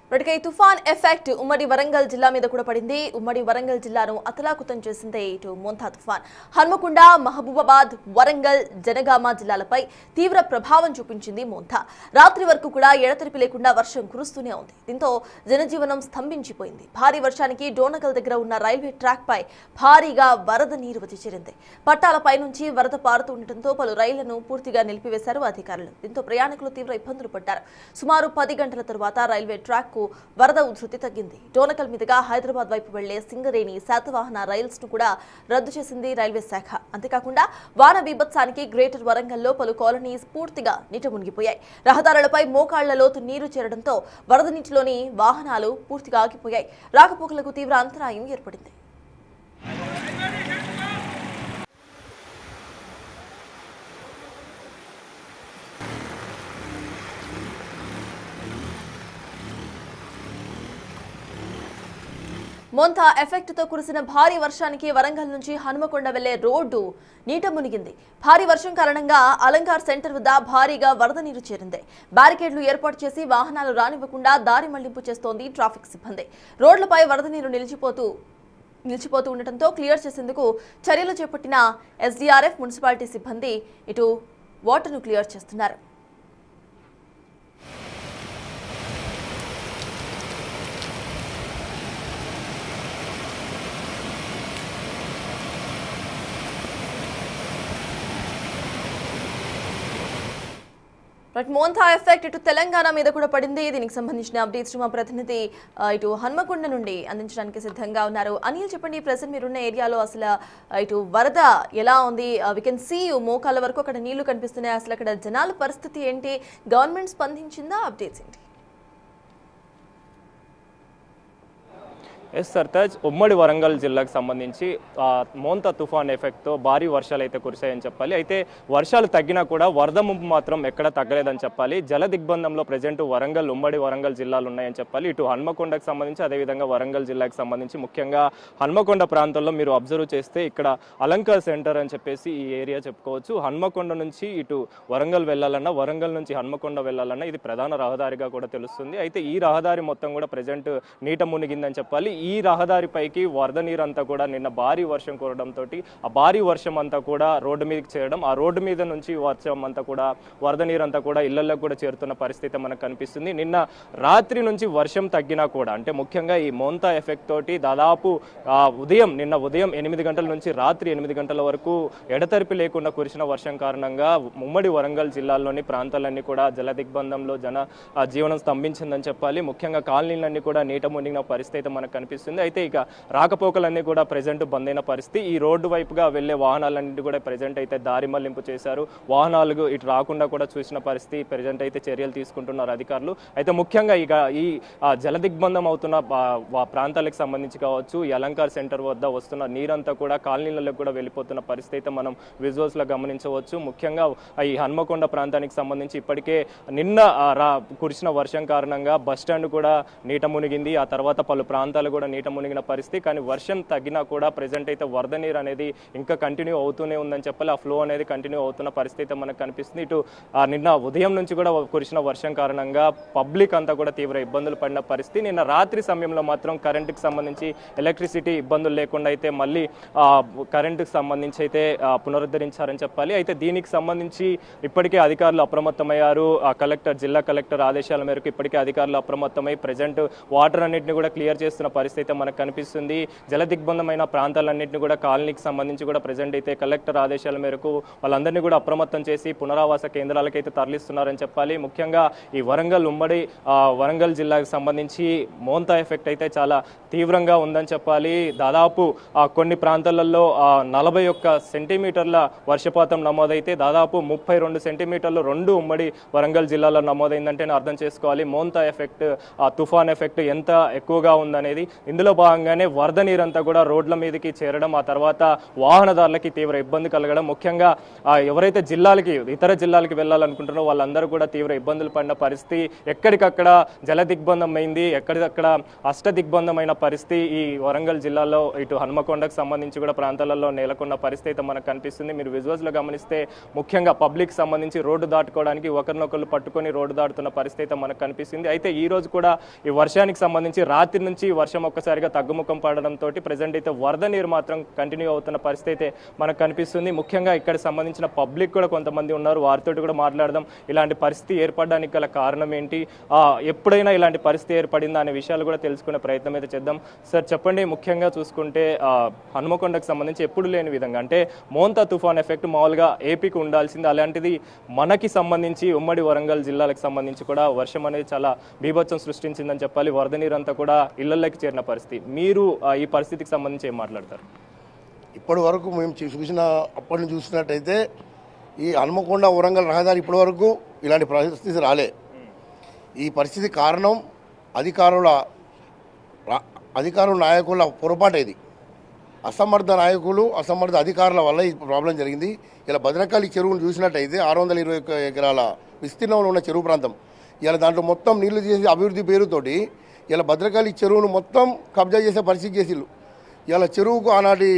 ఇప్పటికే తుఫాన్ ఎఫెక్ట్ ఉమ్మడి వరంగల్ జిల్లా మీద కూడా పడింది. ఉమ్మడి వరంగల్ జిల్లాను అతలాకుతం చేసింది ఇటు మోంతా తుఫాన్. హన్మకొండ, మహబూబాబాద్, వరంగల్, జనగామ జిల్లాలపై తీవ్ర ప్రభావం చూపించింది మోంతా. రాత్రి వరకు కూడా ఎడతెరిపి లేకుండా వర్షం కురుస్తూనే ఉంది. దీంతో జనజీవనం స్తంభించిపోయింది. భారీ వర్షానికి డోనకల్ దగ్గర ఉన్న రైల్వే ట్రాక్ పై భారీగా వరద నీరు వచ్చి చేరింది. పట్టాలపై నుంచి వరద పారుతూ ఉండటంతో పలు రైళ్లను పూర్తిగా నిలిపివేశారు అధికారులు. దీంతో ప్రయాణికులు తీవ్ర ఇబ్బందులు పడ్డారు. సుమారు 10 గంటల తర్వాత రైల్వే ట్రాక్ వరద ఉధృతి తగ్గింది. డోనకల్ మీదుగా హైదరాబాద్ వైపు వెళ్లే సింగరేణి శాతవాహన రైల్స్ ను కూడా రద్దు చేసింది రైల్వే శాఖ. అంతేకాకుండా వాన బీభత్సానికి గ్రేటర్ వరంగల్లో పలు కాలనీస్ పూర్తిగా నీట మునిగిపోయాయి. రహదారులపై మోకాళ్ల లోతు నీరు చేరడంతో వరద నీటిలోని వాహనాలు పూర్తిగా ఆగిపోయాయి. రాకపోకలకు తీవ్ర అంతరాయం ఏర్పడింది. మోంతా ఎఫెక్ట్ తో కురిసిన భారీ వర్షానికి వరంగల్ నుంచి హనుమకొండ వెళ్లే రోడ్డు నీట మునిగింది. భారీ వర్షం కారణంగా అలంకార్ సెంటర్ వద్ద భారీగా వరద నీరు చేరింది. బ్యారికేడ్లు ఏర్పాటు చేసి వాహనాలు రానివ్వకుండా దారి మళ్లింపు చేస్తోంది ట్రాఫిక్ సిబ్బంది. రోడ్లపై వరద నీరు నిలిచిపోతూ ఉండటంతో క్లియర్ చేసేందుకు చర్యలు చేపట్టిన ఎస్డీఆర్ఎఫ్, మున్సిపాలిటీ సిబ్బంది ఇటు వాటర్ను క్లియర్ చేస్తున్నారు. మోంతా ఎఫెక్ట్ ఇటు తెలంగాణ మీద కూడా పడింది. దీనికి సంబంధించిన అప్డేట్స్ మా ప్రతినిధి ఇటు హన్మకొండ నుండి అందించడానికి సిద్ధంగా ఉన్నారు. అనిల్, చెప్పండి, ప్రెసెంట్ మీరున్న ఏరియాలో అసలు ఇటు వరద ఎలా ఉంది? వి కెన్ సీ మోకాళ్ళ వరకు అక్కడ నీళ్లు కనిపిస్తున్నాయి. అసలు అక్కడ జనాల పరిస్థితి ఏంటి? గవర్నమెంట్ స్పందించిందా? అప్డేట్స్ ఏంటి? ఎస్ సర్తాజ్, ఉమ్మడి వరంగల్ జిల్లాకు సంబంధించి మోంతా తుఫాన్ ఎఫెక్ట్తో భారీ వర్షాలు అయితే కురిశాయని చెప్పాలి. అయితే వర్షాలు తగ్గినా కూడా వరద ముంపు మాత్రం ఎక్కడ తగ్గలేదని చెప్పాలి. జల దిగ్బంధంలో ప్రజెంట్ ఉమ్మడి వరంగల్ జిల్లాలు ఉన్నాయని చెప్పాలి. ఇటు హన్మకొండకు సంబంధించి, అదేవిధంగా వరంగల్ జిల్లాకు సంబంధించి ముఖ్యంగా హన్మకొండ ప్రాంతంలో మీరు అబ్జర్వ్ చేస్తే ఇక్కడ అలంకార్ సెంటర్ అని చెప్పేసి ఈ ఏరియా చెప్పుకోవచ్చు. హన్మకొండ నుంచి ఇటు వరంగల్ వెళ్ళాలన్నా, వరంగల్ నుంచి హన్మకొండ వెళ్ళాలన్నా ఇది ప్రధాన రహదారిగా కూడా తెలుస్తుంది. అయితే ఈ రహదారి మొత్తం కూడా ప్రజెంట్ నీట మునిగిందని చెప్పాలి. ఈ రహదారిపైకి వరద నీరు అంతా కూడా నిన్న భారీ వర్షం కురవడంతో ఆ భారీ వర్షం అంతా కూడా రోడ్డు మీదకి చేరడం, ఆ రోడ్డు మీద నుంచి వర్షం అంతా కూడా వరద నీరు అంతా కూడా ఇళ్లలోకి కూడా చేరుతున్న పరిస్థితి మనకు కనిపిస్తుంది. నిన్న రాత్రి నుంచి వర్షం తగ్గినా కూడా, అంటే ముఖ్యంగా ఈ మోంతా ఎఫెక్ట్ తోటి దాదాపు నిన్న ఉదయం 8 గంటల నుంచి రాత్రి 8 గంటల వరకు ఎడతెరిపి లేకుండా కురిసిన వర్షం కారణంగా ఉమ్మడి వరంగల్ జిల్లాలోని ప్రాంతాలన్నీ కూడా జల దిగ్బంధంలో జీవనం స్తంభించిందని చెప్పాలి. ముఖ్యంగా కాలనీలన్నీ కూడా నీట మునిగిన పరిస్థితి మనకు కనిపిస్తుంది. అయితే ఇక రాకపోకలన్నీ కూడా ప్రెజెంట్ బంద్ అయిన పరిస్థితి. ఈ రోడ్డు వైపుగా వెళ్లే వాహనాలన్నింటి కూడా ప్రెజెంట్ అయితే దారి మళ్లింపు చేశారు. వాహనాలు ఇటు రాకుండా కూడా చూసిన పరిస్థితి. ప్రెజెంట్ అయితే చర్యలు తీసుకుంటున్నారు అధికారులు. అయితే ముఖ్యంగా ఇక ఈ జల దిగ్బంధం అవుతున్న ప్రాంతాలకు సంబంధించి కావచ్చు, ఈ అలంకార్ సెంటర్ వద్ద వస్తున్న నీరంతా కూడా కాలనీలకు కూడా వెళ్ళిపోతున్న పరిస్థితి అయితే మనం విజువల్స్ లో గమనించవచ్చు. ముఖ్యంగా ఈ హన్మకొండ ప్రాంతానికి సంబంధించి ఇప్పటికే నిన్న కురిసిన వర్షం కారణంగా బస్టాండ్ కూడా నీట మునిగింది. ఆ తర్వాత పలు ప్రాంతాలు కూడా నీట మునిగిన పరిస్థితి. కానీ వర్షం తగ్గినా కూడా ప్రెజెంట్ అయితే వరద నీరు అనేది ఇంకా కంటిన్యూ అవుతూనే ఉందని చెప్పాలి. ఆ ఫ్లో అనేది కంటిన్యూ అవుతున్న పరిస్థితి మనకు కనిపిస్తుంది. ఇటు నిన్న ఉదయం నుంచి కూడా కురిసిన వర్షం కారణంగా పబ్లిక్ అంతా కూడా తీవ్ర ఇబ్బందులు పడిన పరిస్థితి. నిన్న రాత్రి సమయంలో మాత్రం కరెంటుకి సంబంధించి ఎలక్ట్రిసిటీ ఇబ్బందులు లేకుండా అయితే మళ్ళీ కరెంటుకి సంబంధించి అయితే పునరుద్ధరించారని చెప్పాలి. అయితే దీనికి సంబంధించి ఇప్పటికే అధికారులు అప్రమత్తమయ్యారు. జిల్లా కలెక్టర్ ఆదేశాల మేరకు ఇప్పటికే అధికారులు అప్రమత్తమై ప్రెజెంట్ వాటర్ అన్నింటినీ కూడా క్లియర్ చేస్తున్న పరిస్థితి మనకు కనిపిస్తుంది. జల దిగ్బంధమైన ప్రాంతాలన్నింటినీ కూడా కాలనీకి సంబంధించి కూడా ప్రెజెంట్ అయితే కలెక్టర్ ఆదేశాల మేరకు వాళ్ళందరినీ కూడా అప్రమత్తం చేసి పునరావాస కేంద్రాలకైతే తరలిస్తున్నారని చెప్పాలి. ముఖ్యంగా ఈ ఉమ్మడి వరంగల్ జిల్లాకు సంబంధించి మోంతా ఎఫెక్ట్ అయితే చాలా తీవ్రంగా ఉందని చెప్పాలి. దాదాపు కొన్ని ప్రాంతాలలో 41 సెంటీమీటర్ల వర్షపాతం నమోదైతే దాదాపు 32 సెంటీమీటర్లు ఉమ్మడి వరంగల్ జిల్లాలో నమోదైందంటే అర్థం చేసుకోవాలి మోంతా ఎఫెక్ట్, తుఫాన్ ఎఫెక్ట్ ఎంత ఎక్కువగా ఉందనేది. ఇందులో భాగంగానే వరద నీరంతా కూడా రోడ్ల మీదకి చేరడం, ఆ తర్వాత వాహనదారులకి తీవ్ర ఇబ్బంది కలగడం, ముఖ్యంగా ఎవరైతే ఇతర జిల్లాలకి వెళ్ళాలనుకుంటున్నారో వాళ్ళందరూ కూడా తీవ్ర ఇబ్బందులు పడిన పరిస్థితి, ఎక్కడికక్కడ జల దిగ్బంధం అయింది, ఎక్కడికక్కడ అష్ట దిగ్బంధమైన పరిస్థితి ఈ వరంగల్ జిల్లాలో ఇటు హన్మకొండకు సంబంధించి కూడా ప్రాంతాలలో నెలకొన్న పరిస్థితి అయితే మనకు కనిపిస్తుంది. మీరు విజువల్స్ లో గమనిస్తే ముఖ్యంగా పబ్లిక్ సంబంధించి రోడ్డు దాటుకోవడానికి ఒకరినొకరు పట్టుకొని రోడ్డు దాటుతున్న పరిస్థితి అయితే మనకు కనిపిస్తుంది. అయితే ఈ రోజు కూడా ఈ వర్షానికి సంబంధించి రాత్రి నుంచి వర్షం ఒక్కసారిగా తగ్గుముఖం పడడంతో ప్రెజెంట్ అయితే వరద నీరు మాత్రం కంటిన్యూ అవుతున్న పరిస్థితి అయితే మనకు కనిపిస్తుంది. ముఖ్యంగా ఇక్కడ సంబంధించిన పబ్లిక్ కూడా కొంతమంది ఉన్నారు, వారితో కూడా మాట్లాడదాం. ఇలాంటి పరిస్థితి ఏర్పడడానికి గల కారణం ఏంటి, ఎప్పుడైనా ఇలాంటి పరిస్థితి ఏర్పడిందా అనే విషయాలు కూడా తెలుసుకునే ప్రయత్నం అయితే చేద్దాం. సార్ చెప్పండి, ముఖ్యంగా చూసుకుంటే హనుమకొండకు సంబంధించి ఎప్పుడు లేని విధంగా అంటే మోంతా తుఫాన్ ఎఫెక్ట్ మామూలుగా ఏపీకి ఉండాల్సింది, అలాంటిది మనకి సంబంధించి ఉమ్మడి వరంగల్ జిల్లాలకు సంబంధించి కూడా వర్షం అనేది చాలా బీభత్సం సృష్టించిందని చెప్పాలి. వరద నీరంతా కూడా ఇళ్లలోకి చేరిన పరిస్థితి. మీరు ఈ పరిస్థితికి సంబంధించి ఏం మాట్లాడతారు? ఇప్పటి వరకు మేము అప్పటి నుంచి చూసినట్టయితే ఈ హన్మకొండ వరంగల్ రహదారి ఇప్పటి వరకు ఇలాంటి పరిస్థితి రాలే. ఈ పరిస్థితి కారణం అధికారుల నాయకుల పొరపాటు. ఇది అసమర్థ నాయకులు, అసమర్థ అధికారుల వల్ల ఈ ప్రాబ్లం జరిగింది. ఇలా భద్రకాళి చెరువును చూసినట్టయితే 621 ఎకరాల విస్తీర్ణంలో ఉన్న చెరువు ప్రాంతం, ఇలా దాంట్లో మొత్తం నీళ్లు చేసి అభివృద్ధి పేరుతోటి ఇలా భద్రకాళి చెరువును మొత్తం కబ్జా చేసే పరిస్థితి చేసిళ్ళు. ఇలా చెరువుకు ఆనాటి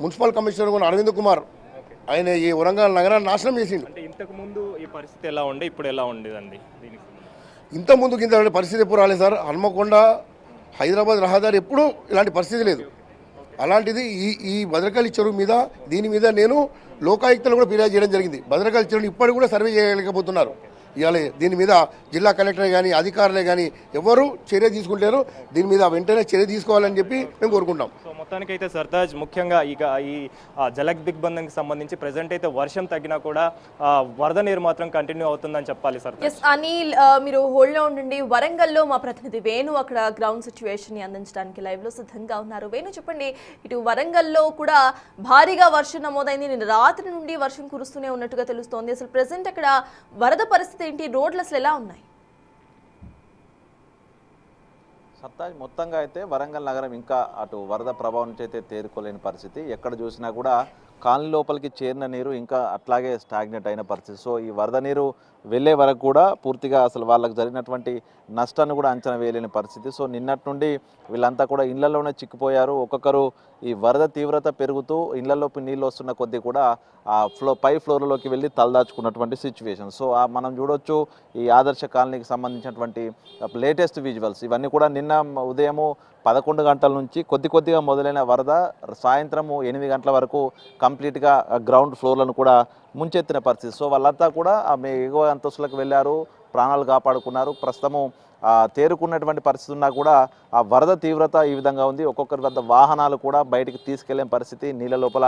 మున్సిపల్ కమిషనర్ కూడా అరవింద్ కుమార్ ఆయన ఈ వరంగల్ నగరాన్ని నాశనం చేసిండు. అంటే ఇంతకు ముందు ఈ పరిస్థితి ఎలా ఉండే, ఇప్పుడు ఎలా ఉండేదండి? ఇంత ముందుకు ఇంత పరిస్థితి ఎప్పుడు రాలేదు సార్. హన్మకొండ హైదరాబాద్ రహదారి ఎప్పుడూ ఇలాంటి పరిస్థితి లేదు. అలాంటిది ఈ భద్రకాళి చెరువు మీద దీని మీద నేను లోకాయుక్తలు కూడా ఫిర్యాదు చేయడం జరిగింది. భద్రకాళి చెరువుని ఇప్పటికి కూడా సర్వే చేయలేకపోతున్నారు. ఇవాళ దీని మీద జిల్లా కలెక్టర్ కానీ అధికారులే కానీ ఎవరు చర్య తీసుకుంటారు, దీని మీద వెంటనే చర్య తీసుకోవాలని చెప్పి మేము కోరుకుంటాం. సో మొత్తానికైతే సర్తాజ్, ముఖ్యంగా ఇక ఈ జల దిగ్బంధంకి సంబంధించి ప్రెజెంట్ అయితే వర్షం తగ్గినా కూడా వరద నీరు మాత్రం కంటిన్యూ అవుతుందని చెప్పాలి. సర్తాజ్ అనిల్, మీరు హోల్డ్ లో ఉండండి. వరంగల్లో మా ప్రతినిధి వేణు అక్కడ గ్రౌండ్ సిచ్యువేషన్ ని అందించడానికి లైవ్ లో సిద్ధంగా ఉన్నారు. వేణు చెప్పండి, ఇటు వరంగల్లో కూడా భారీగా వర్షం నమోదైంది, నిన్న రాత్రి నుండి వర్షం కురుస్తూనే ఉన్నట్టుగా తెలుస్తోంది. అసలు ప్రెసెంట్ అక్కడ వరద పరిస్థితి ఏంటి, రోడ్లు అసలు ఎలా ఉన్నాయి? సర్తాజ్, మొత్తంగా అయితే వరంగల్ నగరం ఇంకా అటు వరద ప్రభావం నుంచి అయితే తేరుకోలేని పరిస్థితి. ఎక్కడ చూసినా కూడా కాలనీ లోపలికి చేరిన నీరు ఇంకా అట్లాగే స్టాగ్నెట్ అయిన పరిస్థితి. సో ఈ వరద నీరు వెళ్ళే వరకు కూడా పూర్తిగా అసలు వాళ్ళకి జరిగినటువంటి నష్టాన్ని కూడా అంచనా వేయలేని పరిస్థితి. సో నిన్నటి నుండి వీళ్ళంతా కూడా ఇళ్లలోనే చిక్కిపోయారు. ఒక్కొక్కరు ఈ వరద తీవ్రత పెరుగుతూ ఇళ్లలోకి నీళ్ళు వస్తున్న కొద్దీ కూడా ఆ పై ఫ్లోర్లోకి వెళ్ళి తలదాచుకున్నటువంటి సిచ్యువేషన్. సో మనం చూడొచ్చు ఈ ఆదర్శ కాలనీకి సంబంధించినటువంటి లేటెస్ట్ విజువల్స్ ఇవన్నీ కూడా. నిన్న ఉదయము 11 గంటల నుంచి కొద్దిగా మొదలైన వరద సాయంత్రము 8 గంటల వరకు కంప్లీట్గా గ్రౌండ్ ఫ్లోర్లను కూడా ముంచెత్తిన పరిస్థితి. సో వాళ్ళంతా కూడా ఎగువ అంతస్తులకు వెళ్ళారు, ప్రాణాలు కాపాడుకున్నారు. ప్రస్తుతము తేరుకున్నటువంటి పరిస్థితి ఉన్నా కూడా ఆ వరద తీవ్రత ఈ విధంగా ఉంది. ఒక్కొక్కరి వద్ద వాహనాలు కూడా బయటికి తీసుకెళ్లే పరిస్థితి, నీళ్ళ లోపల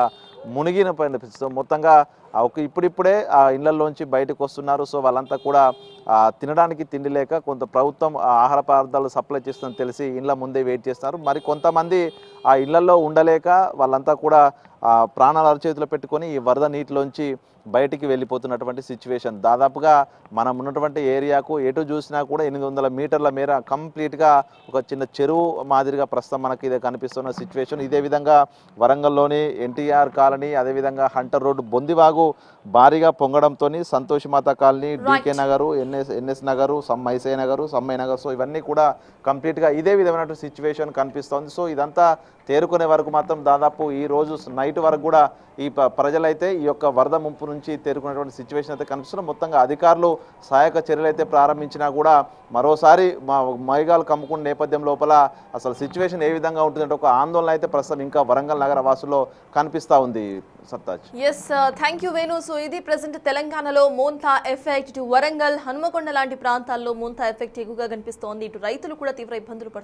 మునిగిన పరిస్థితి. మొత్తంగా ఇప్పుడిప్పుడే ఆ ఇళ్లలోంచి బయటకు వస్తున్నారు. సో వాళ్ళంతా కూడా తినడానికి తిండి లేక కొంత ప్రభుత్వం ఆహార పదార్థాలు సప్లై చేస్తుందని తెలిసి ఇళ్ల ముందే వెయిట్ చేస్తున్నారు. మరి కొంతమంది ఆ ఇళ్లలో ఉండలేక వాళ్ళంతా కూడా ప్రాణాలు అరచేతిలో పెట్టుకొని ఈ వరద నీటిలోంచి బయటికి వెళ్ళిపోతున్నటువంటి సిచ్యువేషన్. దాదాపుగా మనం ఉన్నటువంటి ఏరియాకు ఎటు చూసినా కూడా 800 మీటర్ల మేర కంప్లీట్గా ఒక చిన్న చెరువు మాదిరిగా ప్రస్తుతం మనకి ఇదే కనిపిస్తున్న సిచ్యువేషన్. ఇదే విధంగా వరంగల్లోని ఎన్టీఆర్ కాలనీ, అదేవిధంగా హంటర్ రోడ్డు, బొందివాగు భారీగా పొంగడంతో Santoshamata colony, DK Nagar, NS Nagar, Maisayya Nagar, Sammayya Nagar, so ఇవన్నీ కూడా కంప్లీట్గా ఇదే విధమైనటువంటి సిచ్యువేషన్ కనిపిస్తోంది. సో ఇదంతా తేరుకునే వరకు మాత్రం దాదాపు ఈ రోజు నైట్ వరకు కూడా ఈ ప్రజలైతే ఈ యొక్క వరద ముంపు నుంచి తేరుకునేటువంటి సిచ్యువేషన్ అయితే కనిపిస్తుంది. మొత్తంగా అధికారులు సహాయక చర్యలు అయితే ప్రారంభించినా కూడా మరోసారి మైగాలు కమ్ముకున్న నేపథ్యం లోపల అసలు సిచ్యువేషన్ ఏ విధంగా ఉంటుందంటే ఒక ఆందోళన అయితే ప్రస్తుతం ఇంకా వరంగల్ నగర వాసుల్లో కనిపిస్తూ ఉంది. Sartaj, thank you Venu. So ఇది ప్రెసెంట్ తెలంగాణలో మోంతా ఎఫెక్ట్, ఇటు వరంగల్, హన్మకొండ లాంటి ప్రాంతాల్లో మోంతా ఎఫెక్ట్ ఎక్కువగా కనిపిస్తోంది. ఇటు రైతులు కూడా తీవ్ర ఇబ్బందులు పడుతున్నారు.